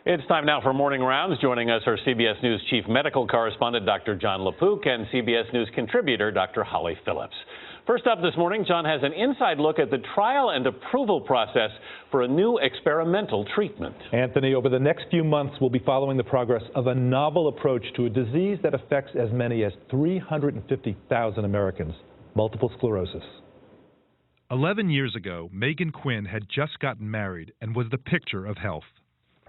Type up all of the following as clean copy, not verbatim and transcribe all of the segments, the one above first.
It's time now for Morning Rounds. Joining us are CBS News Chief Medical Correspondent Dr. John LaPook and CBS News contributor Dr. Holly Phillips. First up this morning, John has an inside look at the trial and approval process for a new experimental treatment. Anthony, over the next few months, we'll be following the progress of a novel approach to a disease that affects as many as 350,000 Americans, multiple sclerosis. 11 years ago, Megan Quinn had just gotten married and was the picture of health.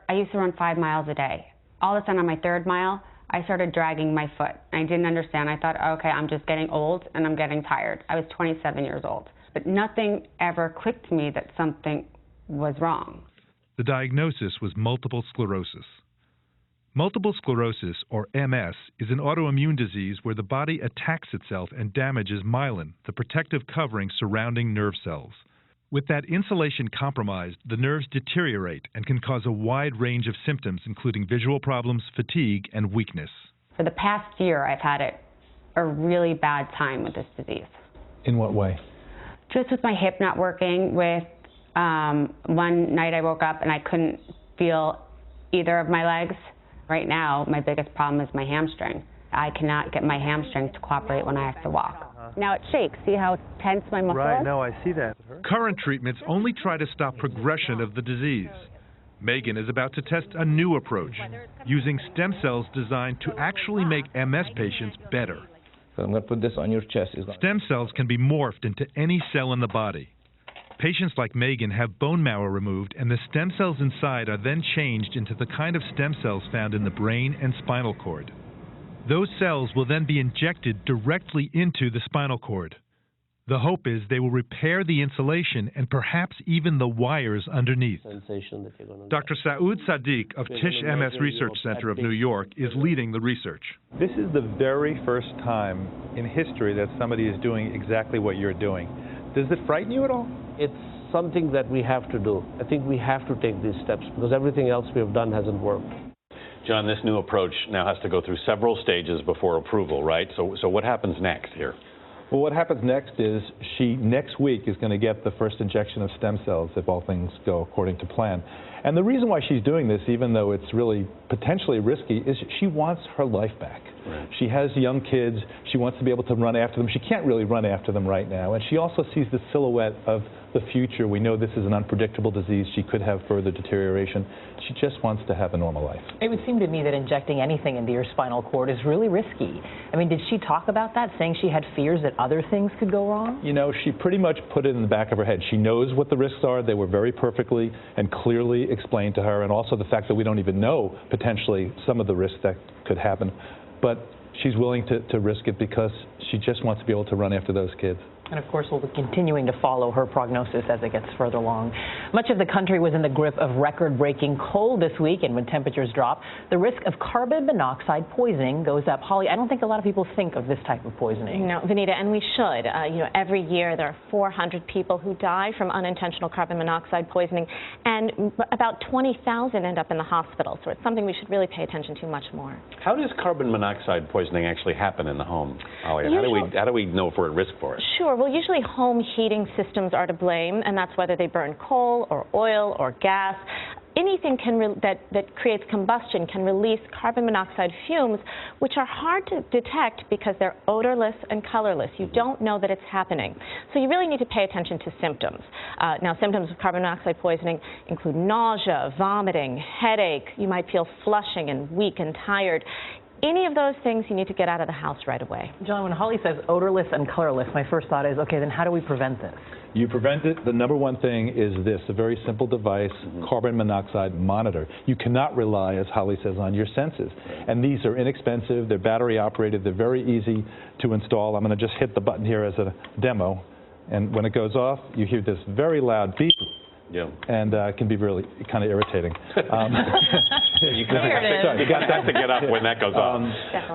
I used to run 5 miles a day. All of a sudden on my 3rd mile, I started dragging my foot. I didn't understand. I thought, okay, I'm just getting old and I'm getting tired. I was 27 years old. But nothing ever clicked to me that something was wrong. The diagnosis was multiple sclerosis. Multiple sclerosis, or MS, is an autoimmune disease where the body attacks itself and damages myelin, the protective covering surrounding nerve cells. With that insulation compromised, the nerves deteriorate and can cause a wide range of symptoms, including visual problems, fatigue, and weakness. For the past year, I've had a really bad time with this disease. In what way? Just with my hip not working, with one night I woke up and I couldn't feel either of my legs. Right now, my biggest problem is my hamstring. I cannot get my hamstring to cooperate when I have to walk. Now it shakes. See how tense my muscle is? Right, no, I see that. Current treatments only try to stop progression of the disease. Megan is about to test a new approach, using stem cells designed to actually make MS patients better. So I'm going to put this on your chest. Stem cells can be morphed into any cell in the body. Patients like Megan have bone marrow removed, and the stem cells inside are then changed into the kind of stem cells found in the brain and spinal cord. Those cells will then be injected directly into the spinal cord. The hope is they will repair the insulation and perhaps even the wires underneath. Dr. Saud Sadiq of Tisch MS Research Center of New York is leading the research. This is the very first time in history that somebody is doing exactly what you're doing. Does it frighten you at all? It's something that we have to do. I think we have to take these steps because everything else we have done hasn't worked. John, this new approach now has to go through several stages before approval, right? So what happens next here? Well, what happens next is she, next week, is going to get the first injection of stem cells if all things go according to plan. And the reason why she's doing this, even though it's really potentially risky, is she wants her life back. Right. She has young kids. She wants to be able to run after them. She can't really run after them right now. And she also sees the silhouette of the future. We know this is an unpredictable disease. She could have further deterioration. She just wants to have a normal life. It would seem to me that injecting anything into your spinal cord is really risky. I mean, did she talk about that, saying she had fears that other things could go wrong? You know, she pretty much put it in the back of her head. She knows what the risks are. They were very perfectly and clearly explained to her, and also the fact that we don't even know potentially some of the risks that could happen. But she's willing to risk it because she just wants to be able to run after those kids. And of course, we'll be continuing to follow her prognosis as it gets further along. Much of the country was in the grip of record-breaking cold this week, and when temperatures drop, the risk of carbon monoxide poisoning goes up. Holly, I don't think a lot of people think of this type of poisoning. No, Vanita, and we should. Every year there are 400 people who die from unintentional carbon monoxide poisoning, and about 20,000 end up in the hospital. So it's something we should really pay attention to much more. How does carbon monoxide poisoning actually happen in the home, Holly? How do we know if we're at risk for it? Sure. Well, usually home heating systems are to blame, and that's whether they burn coal or oil or gas. Anything that creates combustion can release carbon monoxide fumes, which are hard to detect because they're odorless and colorless. You don't know that it's happening. So you really need to pay attention to symptoms. Now, symptoms of carbon monoxide poisoning include nausea, vomiting, headache. You might feel flushing and weak and tired. Any of those things, you need to get out of the house right away. John, when Holly says odorless and colorless, my first thought is, okay, then how do we prevent this? You prevent it. The number one thing is this, a very simple device, carbon monoxide monitor. You cannot rely, as Holly says, on your senses. And these are inexpensive, they're battery operated, they're very easy to install. I'm going to just hit the button here as a demo. And when it goes off, you hear this very loud beep. Yeah. And it can be really kind of irritating. You got to get up when that goes off.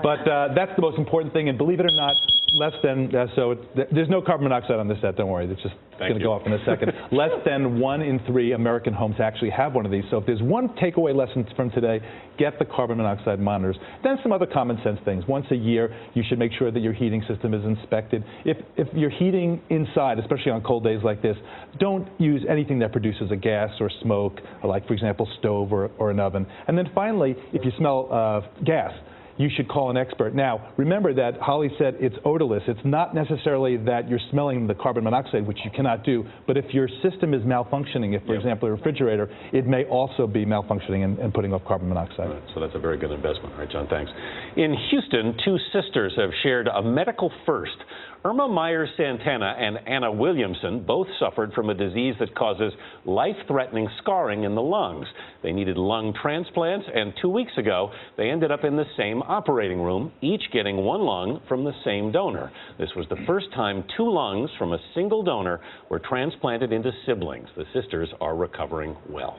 But that's the most important thing. And believe it or not, Less than, there's no carbon monoxide on this set, don't worry, it's just going to go off in a second. Less than 1 in 3 American homes actually have one of these, so if there's one takeaway lesson from today, get the carbon monoxide monitors. Then some other common sense things. Once a year, you should make sure that your heating system is inspected. If you're heating inside, especially on cold days like this, don't use anything that produces a gas or smoke, like, for example, stove or an oven. And then finally, if you smell gas, you should call an expert. Now, remember that Holly said it's odorless. It's not necessarily that you're smelling the carbon monoxide, which you cannot do, but if your system is malfunctioning, if, for example, a refrigerator, it may also be malfunctioning and putting off carbon monoxide. Right, so that's a very good investment. All right, John, thanks. In Houston, 2 sisters have shared a medical first. Irma Myers-Santana and Anna Williamson both suffered from a disease that causes life-threatening scarring in the lungs. They needed lung transplants, and 2 weeks ago, they ended up in the same operating room, each getting 1 lung from the same donor. This was the first time 2 lungs from a single donor were transplanted into siblings. The sisters are recovering well.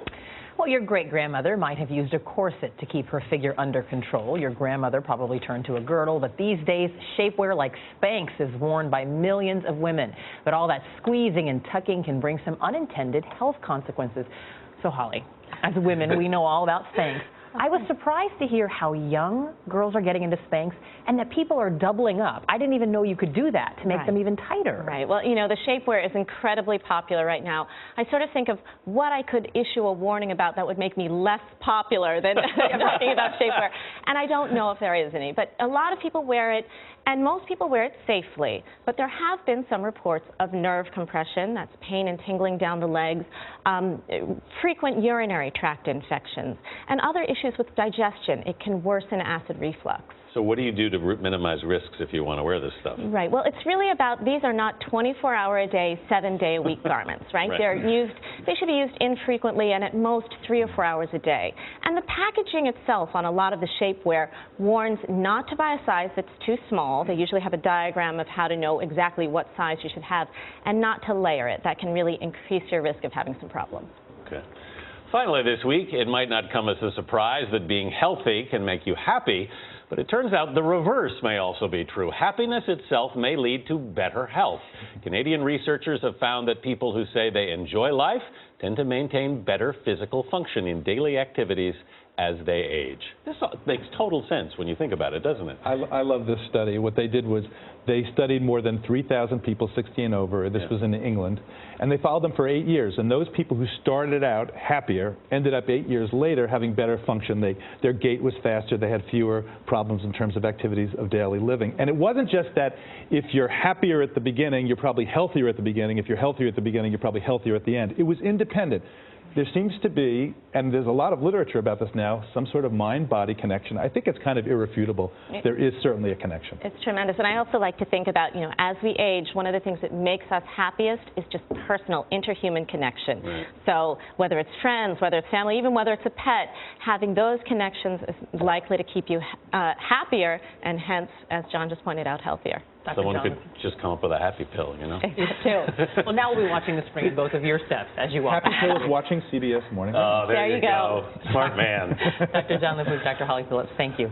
Well, your great-grandmother might have used a corset to keep her figure under control. Your grandmother probably turned to a girdle, but these days, shapewear like Spanx is worn by millions of women. But all that squeezing and tucking can bring some unintended health consequences. So, Holly, as women, we know all about Spanx. I was surprised to hear how young girls are getting into Spanx and that people are doubling up. I didn't even know you could do that to make them even tighter. Right. Well, you know, the shapewear is incredibly popular right now. I sort of think of what I could issue a warning about that would make me less popular than talking about shapewear. And I don't know if there is any, but a lot of people wear it, and most people wear it safely. But there have been some reports of nerve compression, that's pain and tingling down the legs, frequent urinary tract infections, and other issues with digestion. It can worsen acid reflux. So what do you do to minimize risks if you want to wear this stuff? Right. Well, it's really about, these are not 24-hour-a-day, 7-day-a-week garments, right? They should be used infrequently and at most 3 or 4 hours a day. And the packaging itself on a lot of the shapewear warns not to buy a size that's too small. They usually have a diagram of how to know exactly what size you should have, and not to layer it. That can really increase your risk of having some problems. Okay. Finally this week, it might not come as a surprise that being healthy can make you happy, but it turns out the reverse may also be true. Happiness itself may lead to better health. Canadian researchers have found that people who say they enjoy life tend to maintain better physical function in daily activities as they age. This makes total sense when you think about it, doesn't it? I love this study. What they did was they studied more than 3,000 people 60 and over. This was in England. And they followed them for 8 years. And those people who started out happier ended up 8 years later having better function. Their gait was faster. They had fewer problems in terms of activities of daily living. And it wasn't just that if you're happier at the beginning, you're probably healthier at the beginning. If you're healthier at the beginning, you're probably healthier at the end. It was independent. There seems to be, and there's a lot of literature about this now, some sort of mind-body connection. I think it's kind of irrefutable. There is certainly a connection. It's tremendous. And I also like to think about, you know, as we age, one of the things that makes us happiest is just personal, interhuman connection. Right. So whether it's friends, whether it's family, even whether it's a pet, having those connections is likely to keep you happier and hence, as John just pointed out, healthier. Someone could just come up with a happy pill, you know? Well, now we'll be watching the spring in both of your steps as you walk. Happy pill is watching CBS Morning. Oh, there you go. Smart man. Dr. John LaPook, Dr. Holly Phillips, thank you.